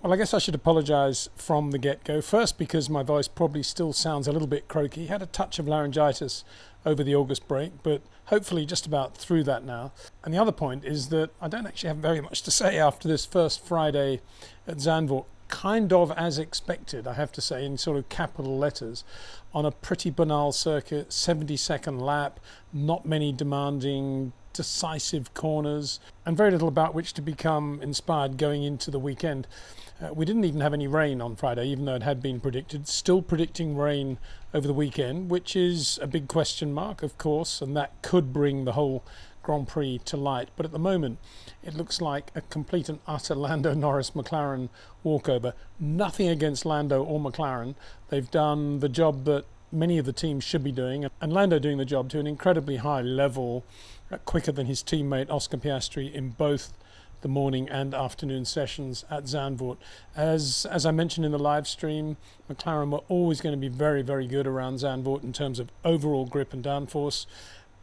Well, I guess I should apologise from the get-go. First, because my voice probably still sounds a little bit croaky. Had a touch of laryngitis over the August break, but hopefully just about through that now. And the other point is that I don't actually have very much to say after this first Friday at Zandvoort. Kind of as expected, I have to say, in sort of capital letters, on a pretty banal circuit, 70-second lap, not many demanding decisive corners, and very little about which to become inspired going into the weekend. We didn't even have any rain on Friday, even though it had been predicted. Still predicting rain over the weekend, which is a big question mark, of course, and that could bring the whole Grand Prix to light. But at the moment, it looks like a complete and utter Lando Norris McLaren walkover. Nothing against Lando or McLaren. They've done the job that many of the teams should be doing, and Lando doing the job to an incredibly high level, quicker than his teammate Oscar Piastri in both the morning and afternoon sessions at Zandvoort. As I mentioned in the live stream, McLaren were always going to be very, very good around Zandvoort in terms of overall grip and downforce.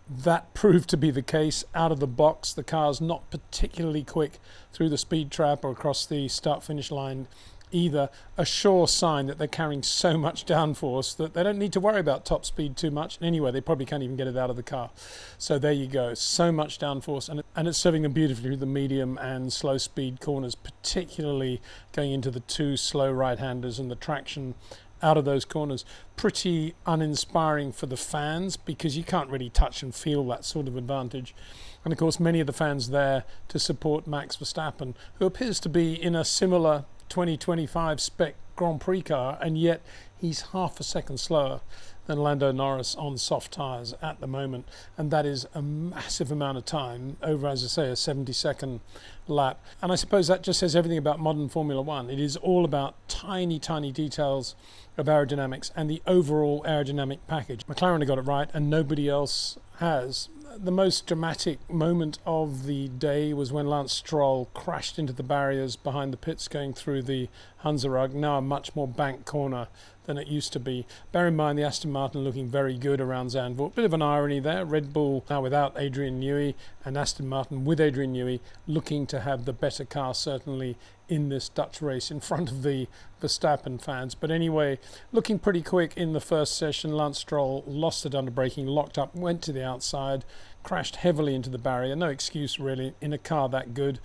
That proved to be the case out of the box. The car's not particularly quick through the speed trap or across the start-finish line either, a sure sign that they're carrying so much downforce that they don't need to worry about top speed too much. And anyway, they probably can't even get it out of the car. So there you go, so much downforce, and it's serving them beautifully through the medium and slow speed corners, particularly going into the two slow right-handers and the traction out of those corners. Pretty uninspiring for the fans because you can't really touch and feel that sort of advantage. And of course, many of the fans there to support Max Verstappen, who appears to be in a similar 2025 spec Grand Prix car, and yet he's half a second slower than Lando Norris on soft tyres at the moment, and that is a massive amount of time over, as I say, a 70-second lap. And I suppose that just says everything about modern Formula One. It is all about tiny details of aerodynamics and the overall aerodynamic package. McLaren have got it right, and nobody else has. The most dramatic moment of the day was when Lance Stroll crashed into the barriers behind the pits going through the Hunzerug, now a much more banked corner than it used to be. Bear in mind the Aston Martin looking very good around Zandvoort. Bit of an irony there. Red Bull now without Adrian Newey, and Aston Martin with Adrian Newey looking to have the better car certainly in this Dutch race in front of the Verstappen fans. But anyway, looking pretty quick in the first session. Lance Stroll lost it under braking, locked up, went to the outside, crashed heavily into the barrier. No excuse really in a car that good,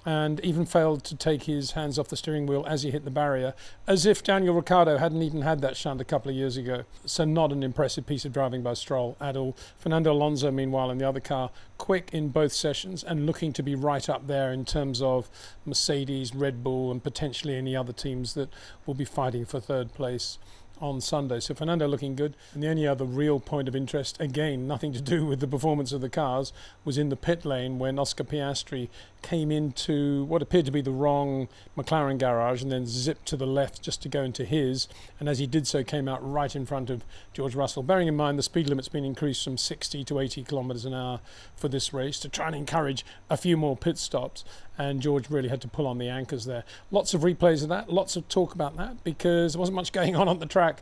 and even failed to take his hands off the steering wheel as he hit the barrier, as if Daniel Ricciardo hadn't even had that shunt a couple of years ago. So not an impressive piece of driving by Stroll at all. Fernando Alonso, meanwhile, in the other car, quick in both sessions and looking to be right up there in terms of Mercedes, Red Bull, and potentially any other teams that will be fighting for third place on Sunday. So Fernando looking good. And the only other real point of interest, again, nothing to do with the performance of the cars, was in the pit lane when Oscar Piastri came into what appeared to be the wrong McLaren garage and then zipped to the left just to go into his, and as he did so came out right in front of George Russell. Bearing in mind the speed limit's been increased from 60 to 80 kilometers an hour for this race to try and encourage a few more pit stops, and George really had to pull on the anchors there. Lots of replays of that, lots of talk about that, because there wasn't much going on the track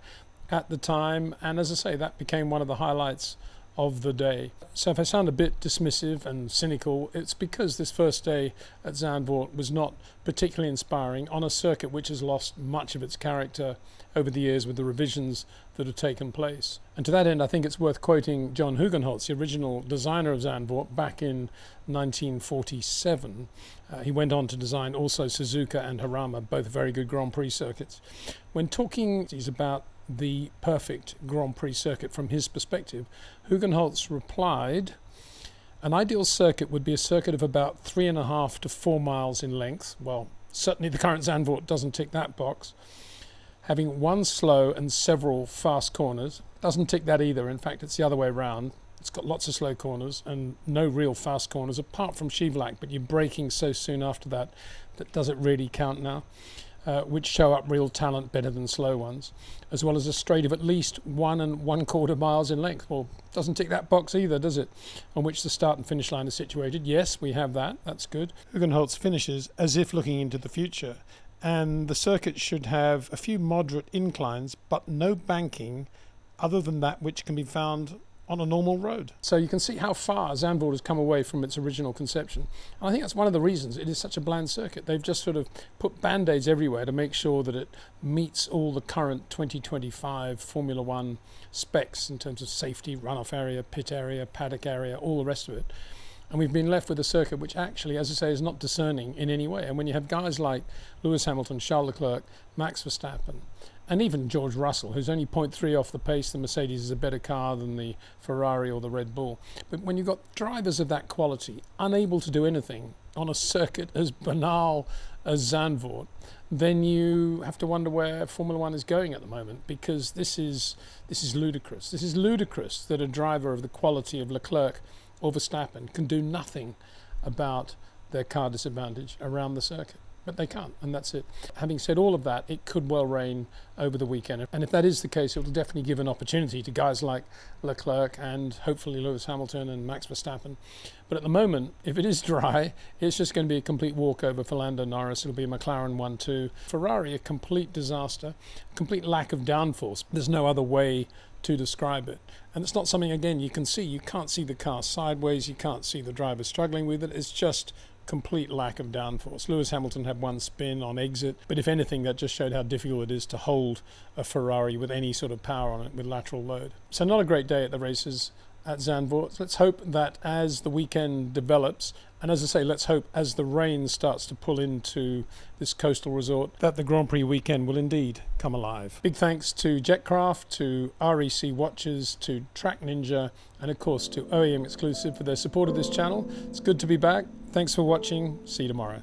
at the time, and as I say, that became one of the highlights of the day. So if I sound a bit dismissive and cynical, it's because this first day at Zandvoort was not particularly inspiring on a circuit which has lost much of its character over the years with the revisions that have taken place. And to that end, I think it's worth quoting John Hugenholtz, the original designer of Zandvoort, back in 1947. He went on to design also Suzuka and Harama, both very good Grand Prix circuits. When talking about the perfect Grand Prix circuit from his perspective, Hugenholtz replied, "An ideal circuit would be a circuit of about 3.5 to 4 miles in length." Well, certainly the current Zandvoort doesn't tick that box. Having one slow and several fast corners doesn't tick that either. In fact, it's the other way around. It's got lots of slow corners and no real fast corners apart from Schivlac, but you're braking so soon after that does it really count now? Which show up real talent better than slow ones, as well as a straight of at least 1 1/4 miles in length. Well, doesn't tick that box either, does it? On which the start and finish line is situated. Yes, we have that. That's good. Hugenholtz finishes as if looking into the future, and the circuit should have a few moderate inclines, but no banking other than that which can be found on a normal road. So you can see how far Zandvoort has come away from its original conception. And I think that's one of the reasons it is such a bland circuit. They've just sort of put band-aids everywhere to make sure that it meets all the current 2025 Formula One specs in terms of safety, runoff area, pit area, paddock area, all the rest of it. And we've been left with a circuit which actually, as I say, is not discerning in any way. And when you have guys like Lewis Hamilton, Charles Leclerc, Max Verstappen, and even George Russell, who's only 0.3 off the pace, the Mercedes is a better car than the Ferrari or the Red Bull. But when you've got drivers of that quality unable to do anything on a circuit as banal as Zandvoort, then you have to wonder where Formula One is going at the moment, because this is ludicrous. This is ludicrous that a driver of the quality of Leclerc or Verstappen can do nothing about their car disadvantage around the circuit. But they can't, and that's it. Having said all of that, it could well rain over the weekend. And if that is the case, it will definitely give an opportunity to guys like Leclerc and hopefully Lewis Hamilton and Max Verstappen. But at the moment, if it is dry, it's just going to be a complete walkover for Lando Norris. It'll be a McLaren 1-2. Ferrari, a complete disaster, complete lack of downforce. There's no other way to describe it. And it's not something, again, you can see. You can't see the car sideways. You can't see the driver struggling with it. It's just complete lack of downforce. Lewis Hamilton had one spin on exit, but if anything, that just showed how difficult it is to hold a Ferrari with any sort of power on it with lateral load. So not a great day at the races at Zandvoort. Let's hope that as the weekend develops, and as I say, let's hope as the rain starts to pull into this coastal resort, that the Grand Prix weekend will indeed come alive. Big thanks to Jetcraft, to REC Watches, to TrackNinja, and of course to OEM Exclusive for their support of this channel. It's good to be back. Thanks for watching. See you tomorrow.